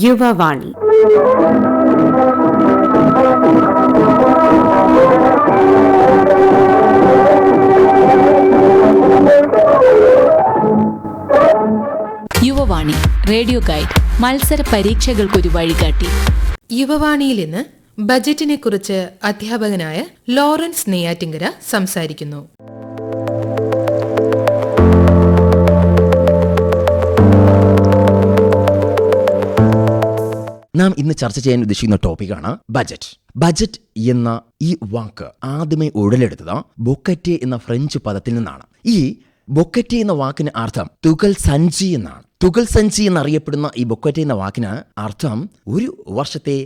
Yuvavani. Yuvavani radio guide, മത്സര പരീക്ഷകൾക്കൊരു വഴികാട്ടി. യുവവാണിയിൽ ഇന്ന് ബജറ്റിനെ കുറിച്ച് അധ്യാപകനായ ലോറൻസ് നെയ്യാറ്റിങ്കര സംസാരിക്കുന്നു. നാം ഇന്ന് ചർച്ച ചെയ്യാൻ ഉദ്ദേശിക്കുന്ന ടോപ്പിക്കാണ് ബജറ്റ്. ബജറ്റ് എന്ന ഈ വാക്ക് ആദ്യമേ ഉടലെടുത്തത് ബൊക്കറ്റെ എന്ന ഫ്രഞ്ച് പദത്തിൽ നിന്നാണ്. ഈ ബൊക്കറ്റെ എന്ന വാക്കിന് അർത്ഥം തുകൽ സഞ്ചി എന്നാണ്. തുകൽ സഞ്ചി എന്നറിയപ്പെടുന്ന ഈ ബൊക്കറ്റെ എന്ന വാക്കിന് അർത്ഥം ഒരു വർഷത്തെ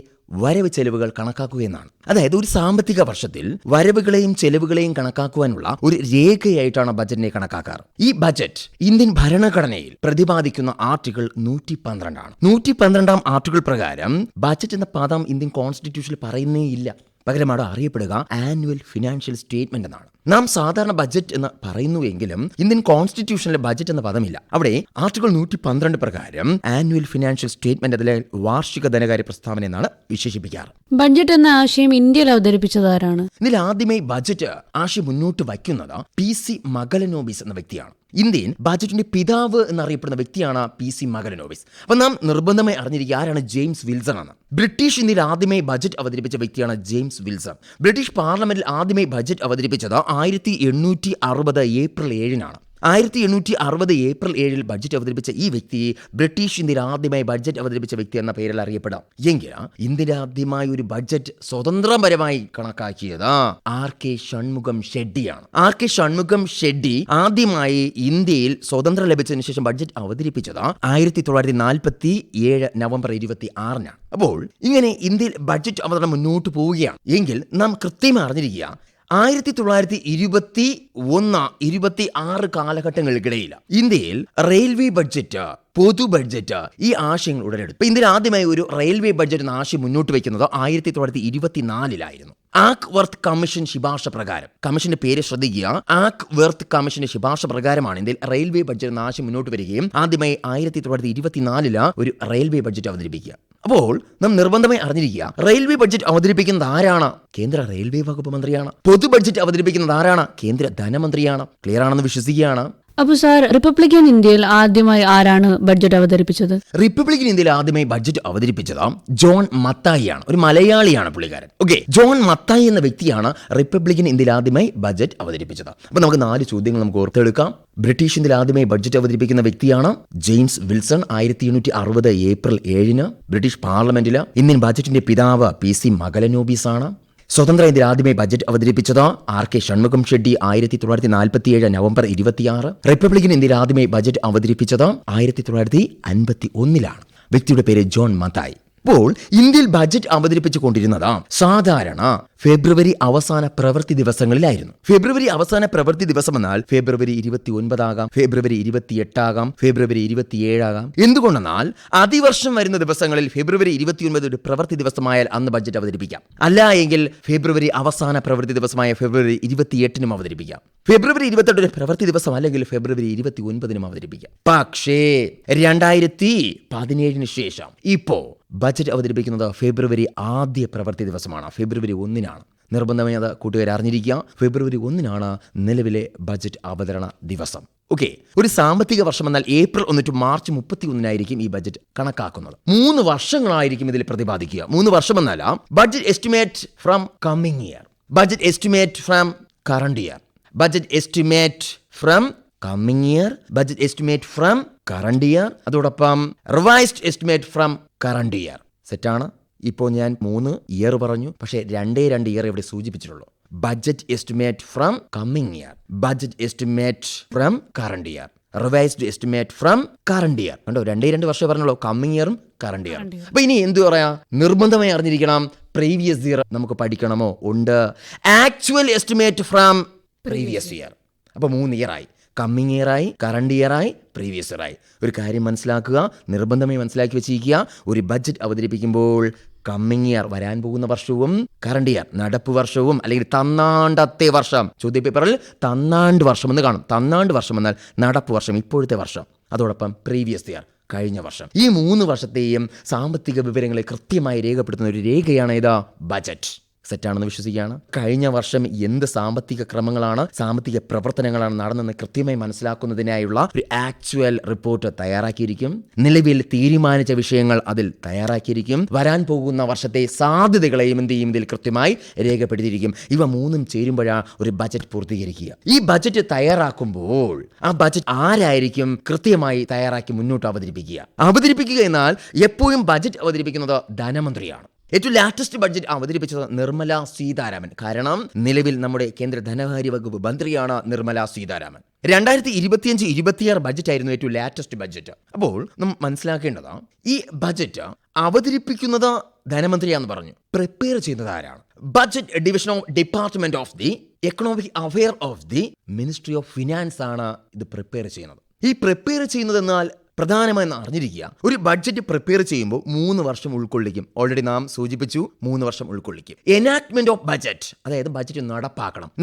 വരവ് ചെലവുകൾ കണക്കാക്കുക എന്നാണ്. അതായത് ഒരു സാമ്പത്തിക വർഷത്തിൽ വരവുകളെയും ചെലവുകളെയും കണക്കാക്കുവാനുള്ള ഒരു രേഖയായിട്ടാണ് ബജറ്റിനെ കണക്കാക്കാറ്. ഈ ബജറ്റ് ഇന്ത്യൻ ഭരണഘടനയിൽ പ്രതിപാദിക്കുന്ന ആർട്ടിക്കിൾ 112 112 ആർട്ടിക്കിൾ പ്രകാരം ബജറ്റ് എന്ന പദം ഇന്ത്യൻ കോൺസ്റ്റിറ്റ്യൂഷനിൽ പറയുന്നേ ഇല്ല. പകരം അവിടെ അറിയപ്പെടുക ആനുവൽ ഫിനാൻഷ്യൽ സ്റ്റേറ്റ്മെന്റ് എന്നാണ്. നാം സാധാരണ ബജറ്റ് എന്ന് പറയുന്നുവെങ്കിലും ഇന്ത്യൻ കോൺസ്റ്റിറ്റ്യൂഷനിലെ ബജറ്റ് എന്ന പദമില്ല. അവിടെ ആർട്ടിക്കിൾ 112 പ്രകാരം ആനുവൽ ഫിനാൻഷ്യൽ സ്റ്റേറ്റ്മെന്റ്, അതിലെ വാർഷിക ധനകാര്യ പ്രസ്താവന എന്നാണ് വിശേഷിപ്പിക്കാറ്. ബഡ്ജറ്റ് എന്ന ആശയം ഇന്ത്യയിൽ അവതരിപ്പിച്ചതാരാണ്? ഇതിൽ ആദ്യമേ ബജറ്റ് ആശയം മുന്നോട്ട് വയ്ക്കുന്നത് PC മഗലനോബിസ് എന്ന വ്യക്തിയാണ്. ഇന്ത്യൻ ബജറ്റിന്റെ പിതാവ് എന്നറിയപ്പെടുന്ന വ്യക്തിയാണ് PC മഗലനോബിസ്. അപ്പൊ നാം നിർബന്ധമായി അറിഞ്ഞിരിക്കുക ആരാണ് ജെയിംസ് വിൽസൺ ആണ്. ബ്രിട്ടീഷ് ഇന്ത്യയിൽ ആദ്യമേ ബജറ്റ് അവതരിപ്പിച്ച വ്യക്തിയാണ് ജെയിംസ് വിൽസൺ. ബ്രിട്ടീഷ് പാർലമെന്റിൽ ആദ്യമേ ബജറ്റ് അവതരിപ്പിച്ചത് 1860 ഏപ്രിൽ 7 1860 ഏപ്രിൽ 7 ബഡ്ജറ്റ് അവതരിപ്പിച്ച ഈ വ്യക്തി ബ്രിട്ടീഷ് ഇന്ത്യയിൽ ആദ്യമായി ബഡ്ജറ്റ് അവതരിപ്പിച്ച വ്യക്തി എന്ന പേരിൽ അറിയപ്പെടാം. എങ്കിൽ ഇന്ത്യയിൽ ആദ്യമായി ഒരു ബഡ്ജറ്റ് സ്വതന്ത്രപരമായി കണക്കാക്കിയത് RK ഷൺമുഖം ഷെഡ്ഡിയാണ്. RK ഷൺമുഖം ഷെഡ്ഡി ആദ്യമായി ഇന്ത്യയിൽ സ്വതന്ത്രം ലഭിച്ചതിന് ശേഷം ബഡ്ജറ്റ് അവതരിപ്പിച്ചത് 1947 നവംബർ 26 അപ്പോൾ ഇങ്ങനെ ഇന്ത്യയിൽ ബഡ്ജറ്റ് അവതരണം മുന്നോട്ട് പോവുകയാണ്. എങ്കിൽ നാം കൃത്യമായി അറിഞ്ഞിരിക്കുക 1921-26 കാലഘട്ടങ്ങൾക്കിടയിൽ ഇന്ത്യയിൽ റെയിൽവേ ബഡ്ജറ്റ്, പൊതു ബഡ്ജറ്റ് ഈ ആശയങ്ങൾ ഉടലെടുത്തു. ഇന്ത്യയിൽ ആദ്യമായി ഒരു റെയിൽവേ ബഡ്ജറ്റ് എന്ന ആശയം മുന്നോട്ട് വയ്ക്കുന്നത് 1924 ആക്ക് വർത്ത് കമ്മീഷൻ ശുപാർശ പ്രകാരം. കമ്മീഷന്റെ പേര് ശ്രദ്ധിക്കുക, ആക്ക് വർത്ത് കമ്മീഷന്റെ ശുപാർശ പ്രകാരമാണ് ഇന്ത്യയിൽ റെയിൽവേ ബഡ്ജറ്റ് എന്ന ആശയം മുന്നോട്ട് വരികയും ആദ്യമായി 1924 ഒരു റെയിൽവേ ബഡ്ജറ്റ് അവതരിപ്പിക്കുക. അപ്പോൾ നാം നിർബന്ധമായി അറിഞ്ഞിരിക്കുക റെയിൽവേ ബഡ്ജറ്റ് അവതരിപ്പിക്കുന്നത് ആരാണ്? കേന്ദ്ര റെയിൽവേ വകുപ്പ് മന്ത്രിയാണ്. പൊതു ബഡ്ജറ്റ് അവതരിപ്പിക്കുന്നത് ആരാണ്? കേന്ദ്ര ധനമന്ത്രിയാണ്. ക്ലിയർ ആണെന്ന് വിശ്വസിക്കുകയാണ്. അപ്പൊ സാർ, റിപ്പബ്ലിക്കൻ ഇന്ത്യയിൽ ആദ്യമായി ആരാണ് ബഡ്ജറ്റ് അവതരിപ്പിച്ചത്? റിപ്പബ്ലിക്കൻ ഇന്ത്യയിൽ ആദ്യമായി ബഡ്ജറ്റ് അവതരിപ്പിച്ചത് ജോൺ മത്തായിയാണ്. ഒരു മലയാളിയാണ് പുള്ളിക്കാരൻ. ഓക്കെ, ജോൺ മത്തായി എന്ന വ്യക്തിയാണ് റിപ്പബ്ലിക്കൻ ഇന്ത്യയിൽ ആദ്യമായി ബഡ്ജറ്റ് അവതരിപ്പിച്ചത്. അപ്പൊ നമുക്ക് 4 ചോദ്യങ്ങൾ നമുക്ക് ഓർത്തെടുക്കാം. ബ്രിട്ടീഷ് ഇന്ത്യയിൽ ആദ്യമായി ബഡ്ജറ്റ് അവതരിപ്പിക്കുന്ന വ്യക്തിയാണ് ജെയിംസ് വിൽസൺ. 1860 ഏപ്രിൽ 7 ബ്രിട്ടീഷ് പാർലമെന്റിൽ. ഇന്ത്യൻ ബഡ്ജറ്റിന്റെ പിതാവ് PC മഗലനോബിസ് ആണ്. സ്വതന്ത്ര ഇന്ത്യയിൽ ആദ്യമായി ബജറ്റ് അവതരിപ്പിച്ചത് RK ഷൺമുഖം ഷെഡ്ഡി 1947 നവംബർ 26. റിപ്പബ്ലിക്കൻ ഇന്ത്യയിൽ ആദ്യമായി ബജറ്റ് അവതരിപ്പിച്ചത് 1951 വ്യക്തിയുടെ പേര് ജോൺ മത്തായി. അപ്പോൾ ഇന്ത്യയിൽ ബജറ്റ് അവതരിപ്പിച്ചു കൊണ്ടിരുന്നത് സാധാരണ ഫെബ്രുവരി അവസാന പ്രവൃത്തി ദിവസങ്ങളിലായിരുന്നു. ഫെബ്രുവരി അവസാന പ്രവൃത്തി ദിവസം എന്നാൽ ഫെബ്രുവരി 29 ആകാം, ഫെബ്രുവരി 28 ആകാം, ഫെബ്രുവരി 27 ആകാം. എന്തുകൊണ്ടെന്നാൽ അതിവർഷം വരുന്ന ദിവസങ്ങളിൽ ഫെബ്രുവരി 29 ഒരു പ്രവൃത്തി ദിവസമായാൽ അന്ന് ബജറ്റ് അവതരിപ്പിക്കാം. അല്ല എങ്കിൽ ഫെബ്രുവരി അവസാന പ്രവൃത്തി ദിവസമായ ഫെബ്രുവരി 28 അവതരിപ്പിക്കാം. ഫെബ്രുവരി 28 ഒരു പ്രവൃത്തി ദിവസം അല്ലെങ്കിൽ ഫെബ്രുവരി 29 അവതരിപ്പിക്കാം. പക്ഷേ 2017 ശേഷം ഇപ്പോ ബജറ്റ് അവതരിപ്പിക്കുന്നത് ഫെബ്രുവരി ആദ്യ പ്രവൃത്തി ദിവസമാണ്, ഫെബ്രുവരി 1. നിർബന്ധമായി അത് കൂട്ടുകാർ അറിഞ്ഞിരിക്കുക. ഫെബ്രുവരി 1 നിലവിലെ ബജറ്റ് അവതരണ ദിവസം. ഓക്കെ, ഒരു സാമ്പത്തിക വർഷം എന്നാൽ ഏപ്രിൽ 1 to മാർച്ച് 31 ഈ ബജറ്റ് കണക്കാക്കുന്നത്. 3 വർഷങ്ങളായിരിക്കും ഇതിൽ പ്രതിപാദിക്കുക. 3 വർഷം എന്നല്ല, budget estimate from coming year, budget estimate from current year, budget estimate from coming year, budget estimate from current year, അതോടൊപ്പം revised estimate from current year. സെറ്റാണ്. ഇപ്പോൾ ഞാൻ 3 ഇയർ പറഞ്ഞു, പക്ഷേ 2 ഇയർ ഇവിടെ സൂചിപ്പിച്ചിട്ടുള്ളൂ. Budget estimate from coming year, budget estimate from current year, revised estimate from current year. കണ്ടോ, 2 വർഷം പറഞ്ഞുള്ളൂ, കമ്മിങ് ഇയറും കറണ്ട് ഇയറും. അപ്പൊ ഇനി എന്തു പറയാ, നിർബന്ധമായി അറിഞ്ഞിരിക്കണം പ്രീവിയസ് ഇയർ നമുക്ക് പഠിക്കണമോ? ഉണ്ട്. Actual estimate from previous year. അപ്പൊ 3 ഇയറായി, കമ്മിങ് ഇയറായി, കറണ്ട് ഇയറായി, പ്രീവിയസ് ഇയറായി. ഒരു കാര്യം മനസ്സിലാക്കുക, നിർബന്ധമായി മനസ്സിലാക്കി വെച്ചിരിക്കുക, ഒരു ബഡ്ജറ്റ് അവതരിപ്പിക്കുമ്പോൾ കമ്മിങ് ഇയർ വരാൻ പോകുന്ന വർഷവും കറണ്ട് ഇയർ നടപ്പ് വർഷവും അല്ലെങ്കിൽ തന്നാണ്ടത്തെ വർഷം, ചോദ്യപേപ്പറിൽ തന്നാണ്ട് വർഷം എന്ന് കാണും. തന്നാണ്ട് വർഷം എന്നാൽ നടപ്പ് വർഷം, ഇപ്പോഴത്തെ വർഷം. അതോടൊപ്പം പ്രീവിയസ് ഇയർ കഴിഞ്ഞ വർഷം. ഈ 3 വർഷത്തെയും സാമ്പത്തിക വിവരങ്ങളെ കൃത്യമായി രേഖപ്പെടുത്തുന്ന ഒരു രേഖയാണ് ഇത് ബജറ്റ്. സെറ്റാണെന്ന് വിശ്വസിക്കുകയാണ്. കഴിഞ്ഞ വർഷം എന്ത് സാമ്പത്തിക ക്രമങ്ങളാണ്, സാമ്പത്തിക പ്രവർത്തനങ്ങളാണ് നടന്നെന്ന് കൃത്യമായി മനസ്സിലാക്കുന്നതിനായുള്ള ഒരു ആക്ച്വൽ റിപ്പോർട്ട് തയ്യാറാക്കിയിരിക്കും. നിലവിൽ തീരുമാനിച്ച വിഷയങ്ങൾ അതിൽ തയ്യാറാക്കിയിരിക്കും. വരാൻ പോകുന്ന വർഷത്തെ സാധ്യതകളെയും എന്ത് ചെയ്യും ഇതിൽ കൃത്യമായി രേഖപ്പെടുത്തിയിരിക്കും. ഇവ 3 ചേരുമ്പോഴാണ് ഒരു ബജറ്റ് പൂർത്തീകരിക്കുക. ഈ ബജറ്റ് തയ്യാറാക്കുമ്പോൾ ആ ബജറ്റ് ആരായിരിക്കും കൃത്യമായി തയ്യാറാക്കി മുന്നോട്ട് അവതരിപ്പിക്കുക എന്നാൽ എപ്പോഴും ബജറ്റ് അവതരിപ്പിക്കുന്നത് ധനമന്ത്രിയാണ്. ഏറ്റവും ലാറ്റസ്റ്റ് ബഡ്ജറ്റ് അവതരിപ്പിച്ചത് നിർമ്മല സീതാരാമൻ. കാരണം നിലവിൽ നമ്മുടെ കേന്ദ്ര ധനകാര്യ വകുപ്പ് മന്ത്രിയാണ് നിർമ്മല സീതാരാമൻ. 2025-26 ബഡ്ജറ്റായിരുന്നു ഏറ്റവും ലാറ്റസ്റ്റ് ബഡ്ജറ്റ്. അപ്പോൾ നമ്മൾ മനസ്സിലാക്കേണ്ടത് ഈ ബഡ്ജറ്റ് അവതരിപ്പിക്കുന്നത് ധനമന്ത്രിയാന്ന് പറഞ്ഞു. പ്രിപ്പയർ ചെയ്യുന്നത് ആരാണ്? Budget division of department of the economic affair of the ministry of finance ആണ് ഇത് പ്രിപ്പയർ ചെയ്യുന്നത്. ഈ പ്രിപ്പയർ ചെയ്യുന്നതെന്നാൽ പ്രധാനമായെന്ന് അറിഞ്ഞിരിക്കുക, ഒരു ബഡ്ജറ്റ് പ്രിപ്പയർ ചെയ്യുമ്പോൾ 3 വർഷം ഉൾക്കൊള്ളിക്കും. ഓൾറെഡി നാം സൂചിപ്പിച്ചു, 3 വർഷം ഉൾക്കൊള്ളിക്കും. എനാക്ട്മെന്റ് ഓഫ് ബഡ്ജറ്റ്, അതായത് ബഡ്ജറ്റ്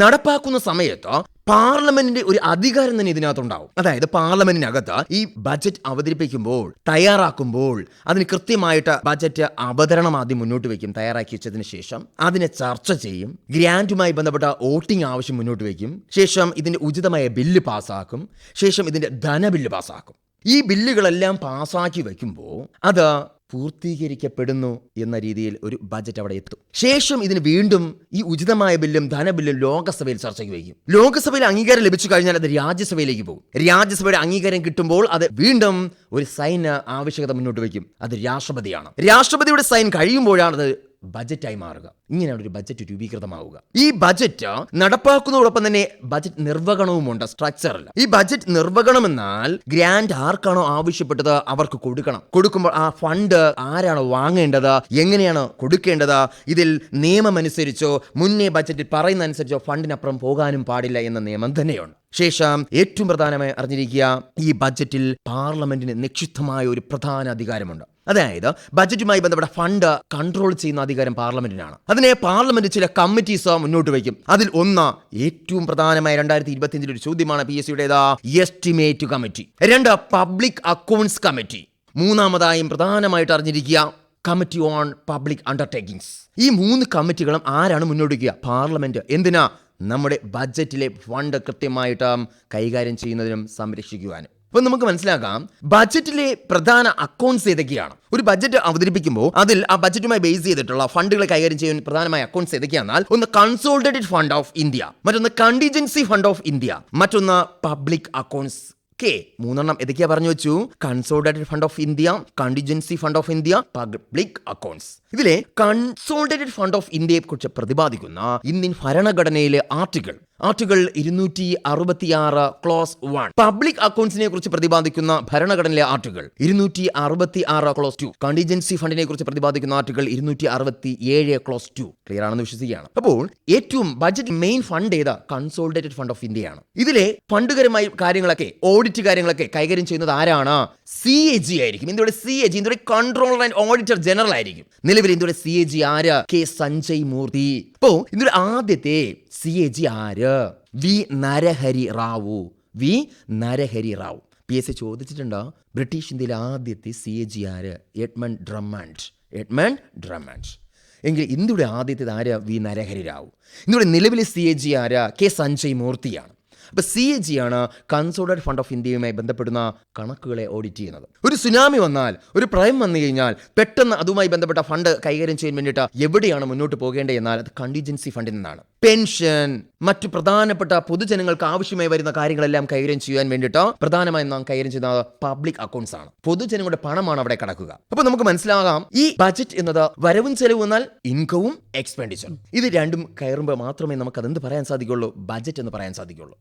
നടപ്പാക്കുന്ന സമയത്ത് പാർലമെന്റിന്റെ ഒരു അധികാരം തന്നെ ഇതിനകത്തുണ്ടാവും. അതായത് പാർലമെന്റിനകത്ത് ഈ ബഡ്ജറ്റ് അവതരിപ്പിക്കുമ്പോൾ, തയ്യാറാക്കുമ്പോൾ അതിന് കൃത്യമായിട്ട് ബഡ്ജറ്റ് അവതരണം ആദ്യം മുന്നോട്ട് വയ്ക്കും. തയ്യാറാക്കി വെച്ചതിന് ശേഷം അതിനെ ചർച്ച ചെയ്യും. ഗ്രാന്റുമായി ബന്ധപ്പെട്ട വോട്ടിംഗ് ആവശ്യം മുന്നോട്ട് വയ്ക്കും. ശേഷം ഇതിന്റെ ഉചിതമായ ബില്ല് പാസ്സാക്കും. ശേഷം ഇതിന്റെ ധനബില്ല് പാസ്സാക്കും. ഈ ബില്ലുകളെല്ലാം പാസ്സാക്കി വയ്ക്കുമ്പോൾ അത് പൂർത്തീകരിക്കപ്പെടുന്നു എന്ന രീതിയിൽ ഒരു ബജറ്റ് അവിടെ എത്തും. ശേഷം ഇതിന് വീണ്ടും ഈ ഉചിതമായ ബില്ലും ധനബില്ലും ലോകസഭയിൽ ചർച്ചയ്ക്ക് വയ്ക്കും. ലോകസഭയിൽ അംഗീകാരം ലഭിച്ചു കഴിഞ്ഞാൽ അത് രാജ്യസഭയിലേക്ക് പോകും. രാജ്യസഭയുടെ അംഗീകാരം കിട്ടുമ്പോൾ അത് വീണ്ടും ഒരു സൈൻ ആവശ്യകത മുന്നോട്ട് വയ്ക്കും. അത് രാഷ്ട്രപതിയാണ്. രാഷ്ട്രപതിയുടെ സൈൻ കഴിയുമ്പോഴാണ് അത് ബജറ്റായി മാറുക. ഇങ്ങനെയാണ് ഒരു ബജറ്റ് രൂപീകൃതമാവുക. ഈ ബജറ്റ് നടപ്പാക്കുന്നതോടൊപ്പം തന്നെ ബജറ്റ് നിർവഹണവുമുണ്ട്, സ്ട്രക്ചറിൽ. ഈ ബജറ്റ് നിർവഹണം എന്നാൽ ഗ്രാന്റ് ആർക്കാണോ ആവശ്യപ്പെട്ടത് അവർക്ക് കൊടുക്കുമ്പോൾ ആ ഫണ്ട് ആരാണ് വാങ്ങേണ്ടത്, എങ്ങനെയാണ് കൊടുക്കേണ്ടത്, ഇതിൽ നിയമമനുസരിച്ചോ മുന്നേ ബജറ്റിൽ പറയുന്ന അനുസരിച്ചോ ഫണ്ടിനപ്പുറം പോകാനും പാടില്ല എന്ന നിയമം തന്നെയുണ്ട്. ശേഷം ഏറ്റവും പ്രധാനമായി അറിഞ്ഞിരിക്കുക, ഈ ബജറ്റിൽ പാർലമെന്റിന് നിക്ഷിപ്തമായ ഒരു പ്രധാന അധികാരമുണ്ട്. അതായത് ബജറ്റുമായി ബന്ധപ്പെട്ട ഫണ്ട് കൺട്രോൾ ചെയ്യുന്ന അധികാരം പാർലമെന്റിനാണ്. അതിനെ പാർലമെന്റ് ചില കമ്മിറ്റീസ് മുന്നോട്ട് വയ്ക്കും. അതിൽ ഒന്ന് ഏറ്റവും പ്രധാനമായ 2025 ഒരു ചോദ്യമാണ് PSCയുടേത്, estimate committee. 2 public accounts committee. 3ാമതായും പ്രധാനമായിട്ട് അറിഞ്ഞിരിക്കുക, കമ്മിറ്റി ഓൺ പബ്ലിക് അണ്ടർടേക്കിങ്സ്. ഈ 3 കമ്മിറ്റികളും ആരാണ് മുന്നോട്ട് വയ്ക്കുക? പാർലമെന്റ്. എന്തിനാ? നമ്മുടെ ബഡ്ജറ്റിലെ ഫണ്ട് കൃത്യമായിട്ട് കൈകാര്യം ചെയ്യുന്നതിനും സംരക്ഷിക്കുവാനും. അപ്പോൾ നമുക്ക് മനസ്സിലാക്കാം ബഡ്ജറ്റിലെ പ്രധാന അക്കൗണ്ട്സ് ഏതൊക്കെയാണ്. ഒരു ബഡ്ജറ്റ് അവതരിപ്പിക്കുമ്പോൾ അതിൽ ആ ബഡ്ജറ്റുമായി ബേസ് ചെയ്തിട്ടുള്ള ഫണ്ടുകളെ കൈകാര്യം ചെയ്യാൻ പ്രധാനമായ അക്കൗണ്ട്സ് ഏതൊക്കെയാണെന്നാൽ, ഒന്ന് കൺസോളിഡേറ്റഡ് ഫണ്ട് ഓഫ് ഇന്ത്യ, മറ്റൊന്ന് കണ്ടിജൻസി ഫണ്ട് ഓഫ് ഇന്ത്യ, മറ്റൊന്ന് പബ്ലിക് അക്കൗണ്ട്സ്. 3 ഏതൊക്കെയാ പറഞ്ഞു വെച്ചു? Consolidated fund of India, contingency fund of India, public accounts. ഇതിലെ കൺസോളിഡേറ്റഡ് ഫണ്ട് ഓഫ് ഇന്ത്യയെ കുറിച്ച് പ്രതിപാദിക്കുന്ന ഇന്ത്യൻ ഭരണഘടനയിലെ ആർട്ടിക്കിൾ 266 ക്ലോസ് 1. പബ്ലിക് അക്കൗണ്ട്സിനെ കുറിച്ച് പ്രതിപാദിക്കുന്ന ഭരണഘടനയിലെ ആർട്ടിക്കിൾ 266 ക്ലോസ് 2. കണ്ടിജൻസി ഫണ്ടിനെ കുറിച്ച് പ്രതിപാദിക്കുന്ന ആർട്ടിക്കിൾ 267 ക്ലോസ് 2. ക്ലിയർ ആണെന്ന് വിശ്വസിക്കുകയാണ്. അപ്പോൾ ഏറ്റവും ബഡ്ജറ്റ് മെയിൻ ഫണ്ട് ഏതാ? കൺസോളിഡേറ്റഡ് ഫണ്ട് ഓഫ് ഇന്ത്യയാണ്. ഇതിലെ ഫണ്ടുകരമായ കാര്യങ്ങളൊക്കെ, ഓഡിറ്റ് കാര്യങ്ങളൊക്കെ കൈകാര്യം ചെയ്യുന്നത് ആരാണ്? CAG ആയിരിക്കും. ഇന്ത്യയുടെ CAG, ഇന്ത്യയുടെ കൺട്രോളർ ആൻഡ് ഓഡിറ്റർ ജനറൽ ആയിരിക്കും. നിലവിൽ ഇന്ത്യയുടെ CAG ആര്? K. സഞ്ജയ് മൂർത്തി. അപ്പോൾ ഇന്ത്യയുടെ ആദ്യത്തെ CAG ആര്? വി നരഹരി റാവു. PSC ചോദിച്ചിട്ടുണ്ടോ? ബ്രിട്ടീഷ് ഇന്ത്യയിലെ ആദ്യത്തെ CAG ആര്? Edmund Drummond. എങ്കിൽ ഇന്ത്യയുടെ ആദ്യത്തേത് ആര്? വി നരഹരി റാവു. ഇന്ത്യയുടെ നിലവിലെ CAG ആര്? K. സഞ്ജയ് മൂർത്തിയാണ്. അപ്പോൾ CAG ആണ് കൺസോളിഡേറ്റഡ് ഫണ്ട് ഓഫ് ഇന്ത്യയുമായി ബന്ധപ്പെടുന്ന കണക്കുകളെ ഓഡിറ്റ് ചെയ്യുന്നത്. ഒരു സുനാമി വന്നാൽ, ഒരു പ്രളയം വന്നു കഴിഞ്ഞാൽ പെട്ടെന്ന് അതുമായി ബന്ധപ്പെട്ട ഫണ്ട് കൈകാര്യം ചെയ്യാൻ വേണ്ടിയിട്ട് എവിടെയാണ് മുന്നോട്ട് പോകേണ്ടത് എന്നാൽ അത് കണ്ടിജൻസി ഫണ്ടിൽ നിന്നാണ്. പെൻഷൻ, മറ്റു പ്രധാനപ്പെട്ട പൊതുജനങ്ങൾക്ക് ആവശ്യമായി വരുന്ന കാര്യങ്ങളെല്ലാം കൈകാര്യം ചെയ്യാൻ വേണ്ടിയിട്ട് പ്രധാനമായും നാം കൈകാര്യം ചെയ്യുന്ന പബ്ലിക് അക്കൗണ്ട്സ് ആണ്. പൊതുജനങ്ങളുടെ പണമാണ് അവിടെ കിടക്കുക. അപ്പോൾ നമുക്ക് മനസ്സിലാകാം, ഈ ബജറ്റ് എന്നത് വരവും ചെലവും എന്നാൽ ഇൻകവും എക്സ്പെൻഡിച്ചറും. ഇത് രണ്ടും കയറുമ്പോൾ മാത്രമേ നമുക്ക് അതെന്ത് പറയാൻ സാധിക്കുള്ളൂ? ബജറ്റ് എന്ന് പറയാൻ സാധിക്കുള്ളൂ.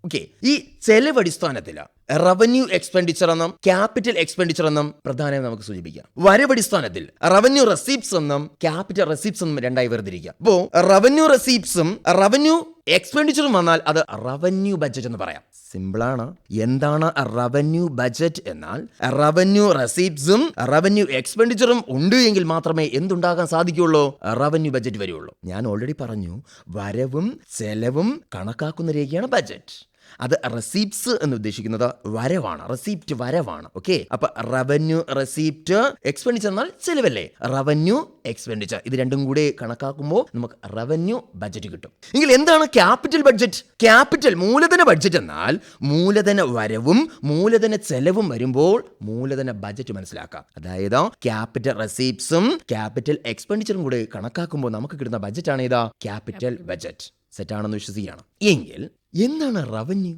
ഈ ചെലവ് അടിസ്ഥാനത്തിൽ റവന്യൂ എക്സ്പെൻഡിച്ചർ എന്നും ക്യാപിറ്റൽ എക്സ്പെൻഡിച്ചർ എന്നും പ്രധാനമായി നമുക്ക് സൂചിപ്പിക്കാം. വരവടിസ്ഥാനത്തിൽ റവന്യൂ റെസീപ്റ്റ്സ് എന്നും ക്യാപിറ്റൽ റെസീപ്റ്റ്സ് എന്നും രണ്ടായി വേർതിരിക്കാം. അപ്പോൾ റവന്യൂ റെസീപ്റ്റ്സും റവന്യൂ എക്സ്പെൻഡിച്ചറും വന്നാൽ അത് റവന്യൂ ബഡ്ജറ്റ് എന്ന് പറയാം. സിമ്പിളാണ്. എന്താണ് റവന്യൂ ബഡ്ജറ്റ് എന്നാൽ റവന്യൂ റെസീപ്റ്റ്സും റവന്യൂ എക്സ്പെൻഡിച്ചറും ഉണ്ട് എങ്കിൽ മാത്രമേ എന്തുണ്ടാകാൻ സാധിക്കുള്ളൂ? റവന്യൂ ബഡ്ജറ്റ് വരുള്ളൂ. ഞാൻ ഓൾറെഡി പറഞ്ഞു, വരവും ചെലവും കണക്കാക്കുന്ന രേഖയാണ് ബഡ്ജറ്റ്. അത് റെസീപ്റ്റ്സ് എന്ന് ഉദ്ദേശിക്കുന്നത് വരവാണ്, റെസീപ്റ്റ് വരവാണ്. ഓക്കെ, അപ്പൊ റവന്യൂ റെസീപ്റ്റ്, എക്സ്പെൻഡിച്ചർ എന്നാൽ ചെലവല്ലേ, റവന്യൂ എക്സ്പെൻഡിച്ചർ, ഇത് രണ്ടും കൂടെ കണക്കാക്കുമ്പോൾ നമുക്ക് റവന്യൂ ബഡ്ജറ്റ് കിട്ടും. എങ്കിൽ എന്താണ് ക്യാപിറ്റൽ ബഡ്ജറ്റ്? ക്യാപിറ്റൽ മൂലധന ബഡ്ജറ്റ് എന്നാൽ മൂലധന വരവും മൂലധന ചെലവും വരുമ്പോൾ മൂലധന ബഡ്ജറ്റ് മനസ്സിലാക്കാം. അതായത് ക്യാപിറ്റൽ റെസീപ്റ്റ്സും ക്യാപിറ്റൽ എക്സ്പെൻഡിച്ചറും കൂടെ കണക്കാക്കുമ്പോൾ നമുക്ക് കിട്ടുന്ന ബഡ്ജറ്റാണ് ഏതാ? Capital budget. സെറ്റാണെന്ന് വിശ്വസിക്കുകയാണ്. എങ്കിൽ എന്താണ് റവന്യൂ?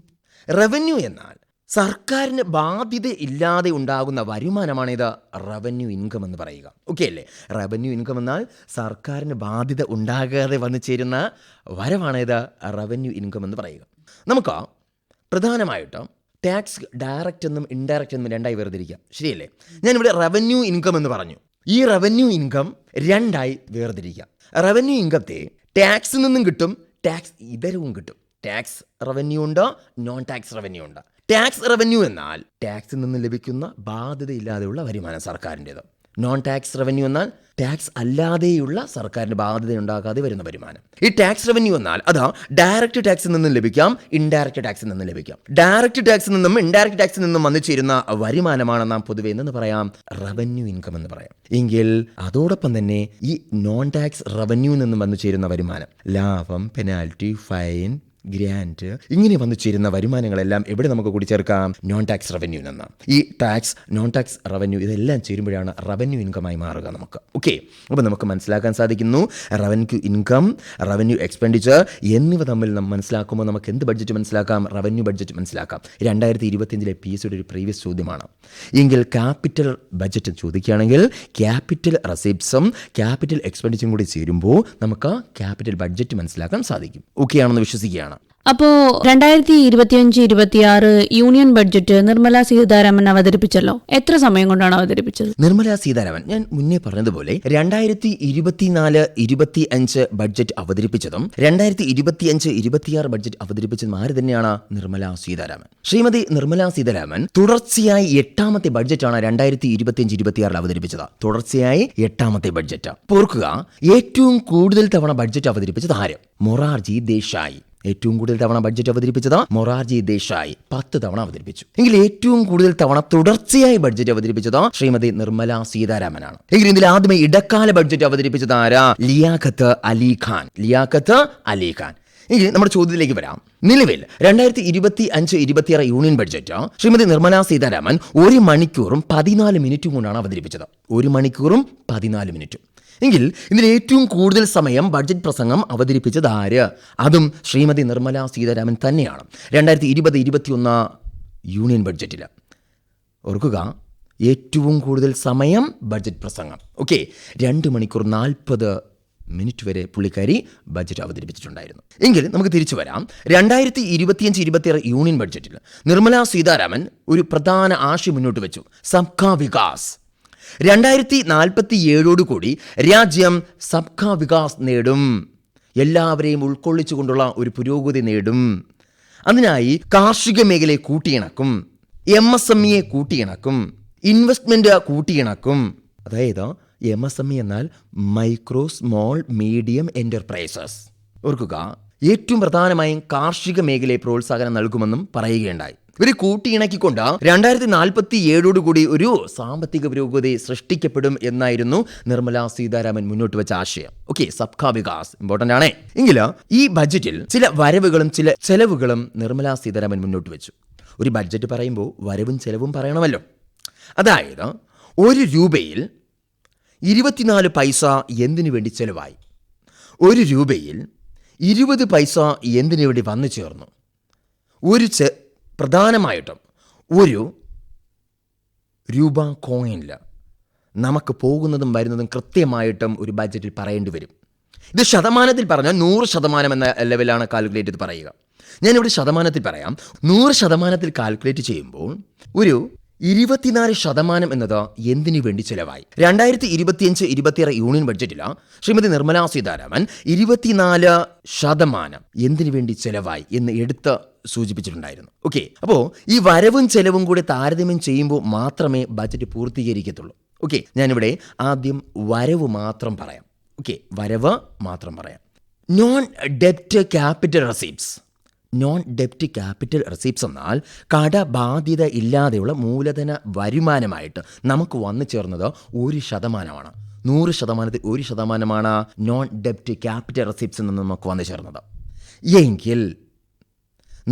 റവന്യൂ എന്നാൽ സർക്കാരിന് ബാധ്യത ഇല്ലാതെ ഉണ്ടാകുന്ന വരുമാനമാണ് ഇത് റവന്യൂ ഇൻകം എന്ന് പറയുക. ഓക്കെ അല്ലേ? റവന്യൂ ഇൻകം എന്നാൽ സർക്കാരിന് ബാധ്യത ഉണ്ടാകാതെ വന്നു ചേരുന്ന വരവാണ് ഇത് റവന്യൂ ഇൻകം എന്ന് പറയുക. നമുക്ക് പ്രധാനമായിട്ടും ടാക്സ് ഡയറക്റ്റ് എന്നും ഇൻഡയറക്റ്റ് എന്നും രണ്ടായി വേർതിരിക്കാം. ശരിയല്ലേ? ഞാനിവിടെ റവന്യൂ ഇൻകം എന്ന് പറഞ്ഞു. ഈ റവന്യൂ ഇൻകം രണ്ടായി വേർതിരിക്കാം. റവന്യൂ ഇൻകത്തെ ടാക്സിൽ നിന്നും കിട്ടും, ടാക്സ് ഇതരവും കിട്ടും. ടാക്സ് റവന്യൂ ഉണ്ട്, നോൺ ടാക്സ് റവന്യൂ ഉണ്ട്. ടാക്സ് റവന്യൂ എന്നാൽ ടാക്സിൽ നിന്ന് ലഭിക്കുന്ന ബാധ്യതയില്ലാതെയുള്ള വരുമാനം സർക്കാരിൻ്റെത്. നോൺ ടാക്സ് റവന്യൂ എന്നാൽ ടാക്സ് അല്ലാതെയുള്ള സർക്കാരിന് ബാധ്യത ഉണ്ടാകാതെ വരുന്ന വരുമാനം. ഈ ടാക്സ് റവന്യൂ എന്നാൽ അത് ഡയറക്റ്റ് ടാക്സിൽ നിന്നും ലഭിക്കാം, ഇൻഡയറക്റ്റ് ടാക്സിൽ നിന്നും ലഭിക്കാം. ഡയറക്റ്റ് ടാക്സിൽ നിന്നും ഇൻഡയറക്റ്റ് ടാക്സിൽ നിന്നും വന്നു ചേരുന്ന വരുമാനമാണ് നാം പൊതുവെ എന്ന് പറയാം റവന്യൂ ഇൻകം എന്ന് പറയാം. എങ്കിൽ അതോടൊപ്പം തന്നെ ഈ നോൺ ടാക്സ് റവന്യൂ നിന്നും വന്നു ചേരുന്ന വരുമാനം, ലാഭം, പെനാൽറ്റി, ഫൈൻ, ഗ്രാൻറ്റ്, ഇങ്ങനെ വന്നു ചേരുന്ന വരുമാനങ്ങളെല്ലാം എവിടെ നമുക്ക് കൂടി ചേർക്കാം? നോൺ ടാക്സ് റവന്യൂ നിന്ന്. ഈ ടാക്സ്, നോൺ ടാക്സ് റവന്യൂ ഇതെല്ലാം ചേരുമ്പോഴാണ് റവന്യൂ ഇൻകമായി മാറുക നമുക്ക്. ഓക്കെ, അപ്പോൾ നമുക്ക് മനസ്സിലാക്കാൻ സാധിക്കുന്നു റവന്യൂ ഇൻകം, റവന്യൂ എക്സ്പെൻഡിച്ചർ എന്നിവ തമ്മിൽ നമ്മൾ മനസ്സിലാക്കുമ്പോൾ നമുക്ക് എന്ത് ബഡ്ജറ്റ് മനസ്സിലാക്കാം? റവന്യൂ ബഡ്ജറ്റ് മനസ്സിലാക്കാം. 2025 PSCയുടെ ഒരു പ്രീവിയസ് ചോദ്യമാണ്. എങ്കിൽ ക്യാപിറ്റൽ ബഡ്ജറ്റ് ചോദിക്കുകയാണെങ്കിൽ ക്യാപിറ്റൽ റെസീപ്റ്റ്സും ക്യാപിറ്റൽ എക്സ്പെൻഡിച്ചറും കൂടി ചേരുമ്പോൾ നമുക്ക് ക്യാപിറ്റൽ ബഡ്ജറ്റ് മനസ്സിലാക്കാൻ സാധിക്കും. ഓക്കെ ആണെന്ന് വിശ്വസിക്കുകയാണ്. അപ്പോ 2025-26 യൂണിയൻ ബഡ്ജറ്റ് നിർമ്മല സീതാരാമൻ അവതരിപ്പിച്ചല്ലോ. എത്ര സമയം കൊണ്ടാണ് അവതരിപ്പിച്ചത്? നിർമ്മല സീതാരാമൻ ഞാൻ മുന്നേ പറഞ്ഞതുപോലെ 2024-25 ബഡ്ജറ്റ് അവതരിപ്പിച്ചതും 2025-26 ബഡ്ജറ്റ് അവതരിപ്പിച്ചതും ആര് തന്നെയാണ്? നിർമ്മല സീതാരാമൻ. ശ്രീമതി നിർമ്മല സീതാരാമൻ തുടർച്ചയായി 8ാമത്തെ ബഡ്ജറ്റാണ് 2025-26 അവതരിപ്പിച്ചത്. തുടർച്ചയായി 8ാമത്തെ ബഡ്ജറ്റ്. ഓർക്കുക, ഏറ്റവും കൂടുതൽ തവണ ബഡ്ജറ്റ് അവതരിപ്പിച്ചത് ആര്? മൊറാർജി ദേശായി. ഏറ്റവും കൂടുതൽ തവണ ബഡ്ജറ്റ് അവതരിപ്പിച്ചത് മൊറാർജി ദേശായി, 10 തവണ അവതരിപ്പിച്ചു. എങ്കിൽ ഏറ്റവും കൂടുതൽ തവണ തുടർച്ചയായി ബഡ്ജറ്റ് അവതരിപ്പിച്ചത് ശ്രീമതി നിർമ്മല സീതാരാമനാണ്. എങ്കിൽ ഇതിൽ ആദ്യമേ ഇടക്കാല ബഡ്ജറ്റ് അവതരിപ്പിച്ചത് ആരാ? ലിയാഖത്ത് അലി ഖാൻ. ലിയാഖത്ത് അലി ഖാൻ. എങ്കിൽ നമ്മുടെ ചോദ്യത്തിലേക്ക് വരാം. നിലവിൽ 2025-26 യൂണിയൻ ബഡ്ജറ്റ് ശ്രീമതി നിർമ്മല സീതാരാമൻ 1 മണിക്കൂറും 14 മിനിറ്റും കൊണ്ടാണ് അവതരിപ്പിച്ചത്. 1 മണിക്കൂറും 14 മിനിറ്റും. എങ്കിൽ ഇതിൽ ഏറ്റവും കൂടുതൽ സമയം ബഡ്ജറ്റ് പ്രസംഗം അവതരിപ്പിച്ചത് ആര്? അതും ശ്രീമതി നിർമ്മല സീതാരാമൻ തന്നെയാണ്. 2020-21 യൂണിയൻ ബഡ്ജറ്റിൽ ഓർക്കുക, ഏറ്റവും കൂടുതൽ സമയം ബഡ്ജറ്റ് പ്രസംഗം. ഓക്കെ, 2 മണിക്കൂർ 40 മിനിറ്റ് വരെ പുള്ളിക്കാരി ബഡ്ജറ്റ് അവതരിപ്പിച്ചിട്ടുണ്ടായിരുന്നു. എങ്കിൽ നമുക്ക് തിരിച്ചു വരാം. 2025-26 യൂണിയൻ ബഡ്ജറ്റിൽ നിർമ്മല സീതാരാമൻ ഒരു പ്രധാന ആശയം മുന്നോട്ട് വെച്ചു, സബ്കാ വികാസ്. 2047 കൂടി രാജ്യം സബ്കാ വികാസ് നേടും, എല്ലാവരെയും ഉൾക്കൊള്ളിച്ചുകൊണ്ടുള്ള ഒരു പുരോഗതി നേടും. അതിനായി കാർഷിക മേഖലയെ കൂട്ടിയിണക്കും, MSME കൂട്ടിയിണക്കും, ഇൻവെസ്റ്റ്മെന്റ് കൂട്ടിയിണക്കും. അതായത് MSME എന്നാൽ മൈക്രോ സ്മോൾ മീഡിയം എന്റർപ്രൈസസ്. ഓർക്കുക, ഏറ്റവും പ്രധാനമായും കാർഷിക മേഖലയെ പ്രോത്സാഹനം നൽകുമെന്നും പറയുകയുണ്ടായി. ഇവർ കൂട്ടിയിണക്കിക്കൊണ്ട് 2047 കൂടി ഒരു സാമ്പത്തിക പുരോഗതി സൃഷ്ടിക്കപ്പെടും എന്നായിരുന്നു നിർമ്മല സീതാരാമൻ മുന്നോട്ട് വെച്ച ആശയം. ഓക്കെ, സബ്കാ വികാസ് ഇമ്പോർട്ടൻ്റ് ആണേ. എങ്കിൽ ഈ ബഡ്ജറ്റിൽ ചില വരവുകളും ചില ചെലവുകളും നിർമ്മല സീതാരാമൻ മുന്നോട്ട് വെച്ചു. ഒരു ബഡ്ജറ്റ് പറയുമ്പോൾ വരവും ചെലവും പറയണമല്ലോ. അതായത് 1 രൂപയിൽ 24 പൈസ എന്തിനു വേണ്ടി ചെലവായി, 1 രൂപയിൽ 20 പൈസ എന്തിനു വേണ്ടി വന്നു ചേർന്നു. പ്രധാനമായിട്ടും 1 രൂപ കോയിനിൽ നമുക്ക് പോകുന്നതും വരുന്നതും കൃത്യമായിട്ടും ഒരു ബഡ്ജറ്റിൽ പറയേണ്ടി വരും. ഇത് ശതമാനത്തിൽ പറഞ്ഞാൽ 100% എന്ന ലെവലാണ് കാൽക്കുലേറ്റ് ചെയ്ത് പറയുക. ഞാനിവിടെ ശതമാനത്തിൽ പറയാം. 100% കാൽക്കുലേറ്റ് ചെയ്യുമ്പോൾ ഒരു 24% എന്നത് എന്തിനു വേണ്ടി ചെലവായി. 2025-26 യൂണിയൻ ബഡ്ജറ്റിൽ ശ്രീമതി നിർമ്മല സീതാരാമൻ 24% എന്തിനു വേണ്ടി ചെലവായി എന്ന് എടുത്ത് സൂചിപ്പിച്ചിട്ടുണ്ടായിരുന്നു. ഓക്കെ, അപ്പോൾ ഈ വരവും ചെലവും കൂടി താരതമ്യം ചെയ്യുമ്പോൾ മാത്രമേ ബഡ്ജറ്റ് പൂർത്തീകരിക്കത്തുള്ളൂ. ഓക്കെ, ഞാനിവിടെ ആദ്യം വരവ് മാത്രം പറയാം. ഓക്കെ, വരവ് മാത്രം പറയാം. നോൺ ഡെപ്റ്റ് ക്യാപിറ്റൽ റെസീപ്റ്റ്സ് നോൺ ഡെപ്റ്റ് ക്യാപിറ്റൽ റെസിപ്റ്റ്സ് എന്നാൽ കടബാധ്യത ഇല്ലാതെയുള്ള മൂലധന വരുമാനമായിട്ട് നമുക്ക് വന്നു ചേർന്നത് 1%. 100% 1% നോൺ ഡെപ്റ്റ് ക്യാപിറ്റൽ റെസിപ്റ്റ്സിൽ നിന്ന് നമുക്ക് വന്നു ചേർന്നത്. എങ്കിൽ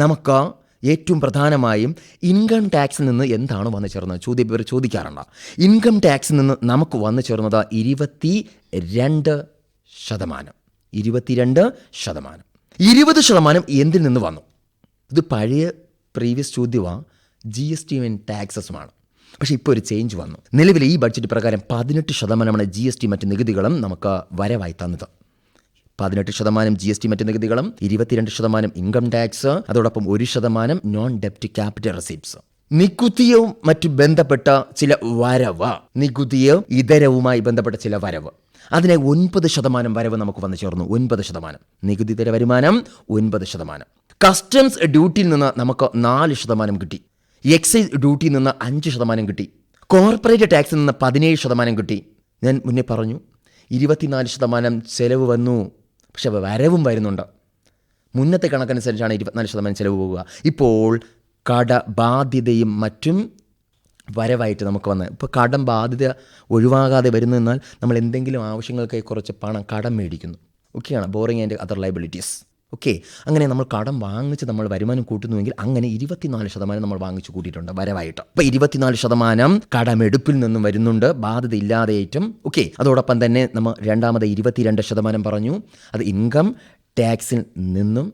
നമുക്ക് ഏറ്റവും പ്രധാനമായും ഇൻകം ടാക്സിൽ നിന്ന് എന്താണ് വന്നു ചേർന്നത് ഇവർ ചോദിക്കാറുണ്ട്. ഇൻകം ടാക്സിൽ നിന്ന് നമുക്ക് വന്നു ചേർന്നത് 22%. 22%. 20% എന്തിൽ നിന്ന് വന്നു? ഇത് പഴയ പ്രീവിയസ് ചോദ്യമാണ്, GST ആൻഡ് ടാക്സസുമാണ്. പക്ഷേ ഇപ്പോൾ ഒരു ചേഞ്ച് വന്നു. നിലവിലെ ഈ ബഡ്ജറ്റ് പ്രകാരം 18% GST മറ്റ് നികുതികളും നമുക്ക് വരവായി തന്നത്. 18% GST മറ്റ് നികുതികളും 22% ഇൻകം ടാക്സ്, അതോടൊപ്പം 1% നോൺ ഡെപ്റ്റ് ക്യാപിറ്റൽ റെസിപ്റ്റ്സ്. നികുതിയും മറ്റു ബന്ധപ്പെട്ട ചില വരവ്, നികുതിയും ഇതരവുമായി ബന്ധപ്പെട്ട ചില വരവ്, അതിനെ 9% വരവ് നമുക്ക് വന്നു ചേർന്നു. 9% നികുതിതര വരുമാനം 9%. കസ്റ്റംസ് ഡ്യൂട്ടിയിൽ നിന്ന് നമുക്ക് 4% കിട്ടി. എക്സൈസ് ഡ്യൂട്ടിയിൽ നിന്ന് 5% കിട്ടി. കോർപ്പറേറ്റ് ടാക്സിൽ നിന്ന് 17% കിട്ടി. ഞാൻ മുന്നേ പറഞ്ഞു 24% ചെലവ് വന്നു, പക്ഷെ വരവും വരുന്നുണ്ട്. മുന്നത്തെ കണക്കനുസരിച്ചാണ് 24% ചെലവ് പോകുക. ഇപ്പോൾ കടബാധ്യതയും മറ്റും വരവായിട്ട് നമുക്ക് വന്നത്. ഇപ്പോൾ കടം ബാധ്യത ഒഴിവാകാതെ വരുന്നതെന്നാൽ നമ്മൾ എന്തെങ്കിലും ആവശ്യങ്ങൾക്കായി കുറച്ച് പണം കടം മേടിക്കുന്നു. ഓക്കെയാണ്, borrowing and other liabilities. Okay, അങ്ങനെ നമ്മൾ കടം വാങ്ങിച്ച് നമ്മൾ വരുമാനം കൂട്ടുന്നുവെങ്കിൽ അങ്ങനെ 24% നമ്മൾ വാങ്ങിച്ച് കൂട്ടിയിട്ടുണ്ട് വരവായിട്ട്. അപ്പോൾ 24% കടമെടുപ്പിൽ നിന്നും വരുന്നുണ്ട്, ബാധ്യത ഇല്ലാതെയായിട്ടും. ഓക്കെ, അതോടൊപ്പം തന്നെ നമ്മൾ രണ്ടാമത് 22% പറഞ്ഞു, അത് ഇൻകം ടാക്സിൽ നിന്നും.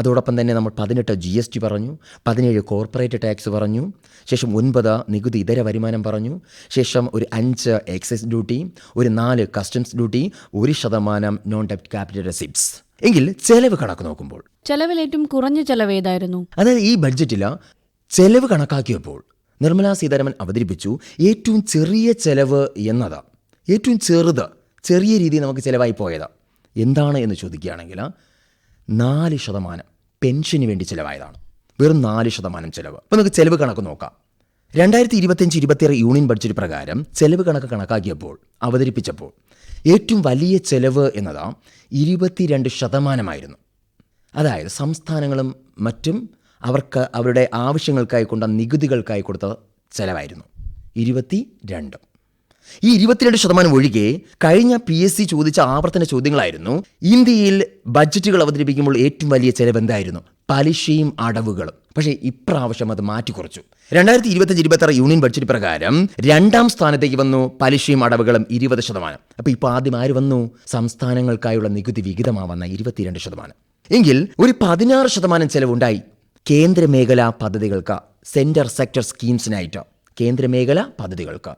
അതോടൊപ്പം തന്നെ നമ്മൾ 18 GST പറഞ്ഞു, 17 കോർപ്പറേറ്റ് ടാക്സ് പറഞ്ഞു, ശേഷം 9 നികുതി ഇതര വരുമാനം പറഞ്ഞു, ശേഷം ഒരു 5 എക്സൈസ് ഡ്യൂട്ടി, ഒരു 4 കസ്റ്റംസ് ഡ്യൂട്ടി, 1% നോൺ ഡെപ്റ്റ് ക്യാപിറ്റൽ റെസിപ്റ്റ്സ്. എങ്കിൽ ചെലവ് കണക്ക് നോക്കുമ്പോൾ ചെലവിൽ ഏറ്റവും കുറഞ്ഞ ചെലവ് ഏതായിരുന്നു? അതായത് ഈ ബഡ്ജറ്റിൽ ചെലവ് കണക്കാക്കിയപ്പോൾ നിർമ്മലാ സീതാരാമൻ അവതരിപ്പിച്ചു ഏറ്റവും ചെറിയ ചെലവ് എന്നത്, ഏറ്റവും ചെറിയ രീതിയിൽ നമുക്ക് ചിലവായി പോയത് എന്താണ് എന്ന് ചോദിക്കുകയാണെങ്കിൽ 4% പെൻഷന് വേണ്ടി ചിലവായതാണ്. വെറും 4% ചിലവ്. അപ്പോൾ നമുക്ക് ചെലവ് കണക്ക് നോക്കാം. 2025-26 യൂണിയൻ ബഡ്ജറ്റ് പ്രകാരം ചെലവ് കണക്ക് കണക്കാക്കിയപ്പോൾ അവതരിപ്പിച്ചപ്പോൾ ഏറ്റവും വലിയ ചെലവ് എന്നത് 22%. അതായത് സംസ്ഥാനങ്ങളും മറ്റും അവർക്ക് അവരുടെ ആവശ്യങ്ങൾക്കായി കൊണ്ട നികുതികൾക്കായി കൊടുത്ത ചെലവായിരുന്നു 22. ഈ 22% ഒഴികെ കഴിഞ്ഞ PSC ചോദിച്ച ആവർത്തന ചോദ്യങ്ങളായിരുന്നു. ഇന്ത്യയിൽ ബഡ്ജറ്റുകൾ അവതരിപ്പിക്കുമ്പോൾ ഏറ്റവും വലിയ ചെലവ് എന്തായിരുന്നു? പലിശയും അടവുകളും. പക്ഷേ ഇപ്രാവശ്യം അത് മാറ്റിക്കുറച്ചു. 2025-26 യൂണിയൻ ബഡ്ജറ്റ് പ്രകാരം 2ാം സ്ഥാനത്തേക്ക് വന്നു പലിശയും അടവുകളും 20%. അപ്പോൾ ഇപ്പോൾ ആദ്യം ആര് വന്നു? സംസ്ഥാനങ്ങൾക്കായുള്ള നികുതി വിഹിതമാവുന്ന 22%. എങ്കിൽ ഒരു 16% ചെലവുണ്ടായി കേന്ദ്രമേഖലാ പദ്ധതികൾക്ക്, സെൻട്രൽ സെക്ടർ സ്കീംസിനായിട്ട് കേന്ദ്രമേഖലാ പദ്ധതികൾക്ക്.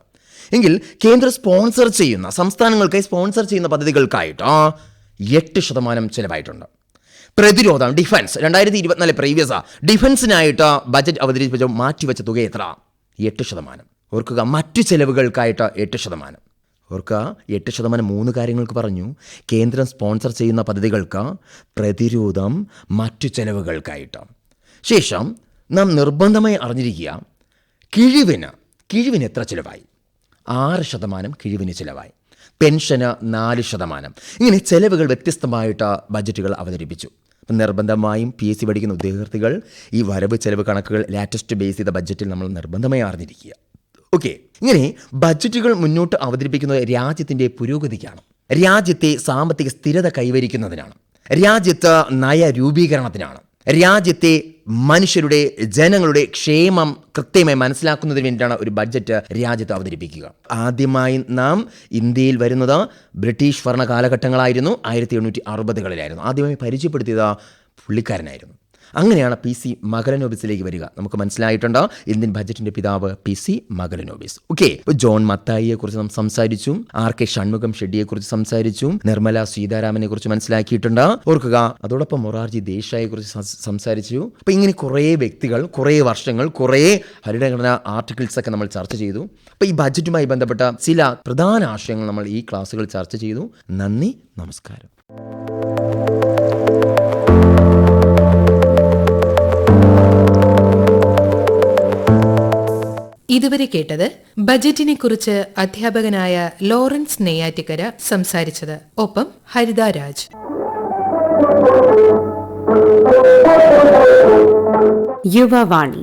എങ്കിൽ കേന്ദ്ര സ്പോൺസർ ചെയ്യുന്ന, സംസ്ഥാനങ്ങൾക്കായി സ്പോൺസർ ചെയ്യുന്ന പദ്ധതികൾക്കായിട്ട് 8% ചിലവായിട്ടുണ്ട്. പ്രതിരോധം, ഡിഫൻസ്, 2024 പ്രീവിയസ് ഡിഫൻസിനായിട്ട് ബജറ്റ് അവതരിപ്പിച്ച മാറ്റിവെച്ച തുക എത്ര? 8%. ഓർക്കുക, മറ്റു ചെലവുകൾക്കായിട്ട് 8%. ഓർക്കുക, 8% 3 കാര്യങ്ങൾക്ക് പറഞ്ഞു. കേന്ദ്രം സ്പോൺസർ ചെയ്യുന്ന പദ്ധതികൾക്ക്, പ്രതിരോധം, മറ്റു ചെലവുകൾക്കായിട്ട്. ശേഷം നാം നിർബന്ധമായി അറിഞ്ഞിരിക്കുക, കിഴിവിന് എത്ര ചിലവായി? 6% കിഴിവിന് ചിലവായി. പെൻഷന് 4%. ഇങ്ങനെ ചെലവുകൾ വ്യത്യസ്തമായിട്ട് ബജറ്റുകൾ അവതരിപ്പിച്ചു. അപ്പം നിർബന്ധമായും PSC പഠിക്കുന്ന ഉദ്യോഗാർത്ഥികൾ ഈ വരവ് ചെലവ് കണക്കുകൾ ലാറ്റസ്റ്റ് ബേസ് ചെയ്ത ബഡ്ജറ്റിൽ നമ്മൾ നിർബന്ധമായി അറിഞ്ഞിരിക്കുക. ഓക്കെ, ഇങ്ങനെ ബഡ്ജറ്റുകൾ മുന്നോട്ട് അവതരിപ്പിക്കുന്നത് രാജ്യത്തിൻ്റെ പുരോഗതിക്കാണ്, രാജ്യത്തെ സാമ്പത്തിക സ്ഥിരത കൈവരിക്കുന്നതിനാണ്, രാജ്യത്ത് നയരൂപീകരണത്തിനാണ്, രാജ്യത്തെ മനുഷ്യരുടെ, ജനങ്ങളുടെ ക്ഷേമം കൃത്യമായി മനസ്സിലാക്കുന്നതിന് വേണ്ടിയിട്ടാണ് ഒരു ബഡ്ജറ്റ് രാജ്യത്ത് അവതരിപ്പിക്കുക. ആദ്യമായി നാം ഇന്ത്യയിൽ വരുന്നത് ബ്രിട്ടീഷ് ഭരണ കാലഘട്ടങ്ങളായിരുന്നു. 1860-കളിലായിരുന്നു ആദ്യമായി പരിചയപ്പെടുത്തിയത് പുള്ളിക്കാരനായിരുന്നു. അങ്ങനെയാണ് PC മഗലനോബിസിലേക്ക് വരിക. നമുക്ക് മനസ്സിലായിട്ടുണ്ട് ഇന്ത്യൻ ബജറ്റിന്റെ പിതാവ് PC മഗലനോബിസ്. ഓക്കെ, ജോൺ മത്തായിയെ കുറിച്ച് നാം സംസാരിച്ചു, RK ഷൺമുഖം ഷെഡ്ഡിയെ കുറിച്ച് സംസാരിച്ചു, നിർമ്മല സീതാരാമനെ കുറിച്ച് മനസ്സിലാക്കിയിട്ടുണ്ട്. ഓർക്കുക, അതോടൊപ്പം മൊറാർജി ദേശായിയെ കുറിച്ച് സംസാരിച്ചു. അപ്പോൾ ഇങ്ങനെ കുറേ വ്യക്തികൾ, കുറേ വർഷങ്ങൾ, കുറേ ഭരണഘടനാ ആർട്ടിക്കിൾസ് ഒക്കെ നമ്മൾ ചർച്ച ചെയ്തു. അപ്പോൾ ഈ ബജറ്റുമായി ബന്ധപ്പെട്ട ചില പ്രധാന ആശയങ്ങൾ നമ്മൾ ഈ ക്ലാസ്സുകൾ ചർച്ച ചെയ്തു. നന്ദി, നമസ്കാരം. ഇതുവരെ കേട്ടത് ബജറ്റിനെ കുറിച്ച് അധ്യാപകനായ ലോറൻസ് നെയ്യാറ്റിക്കര സംസാരിച്ചത്. ഒപ്പം ഹരിത രാജ്. യുവവാണി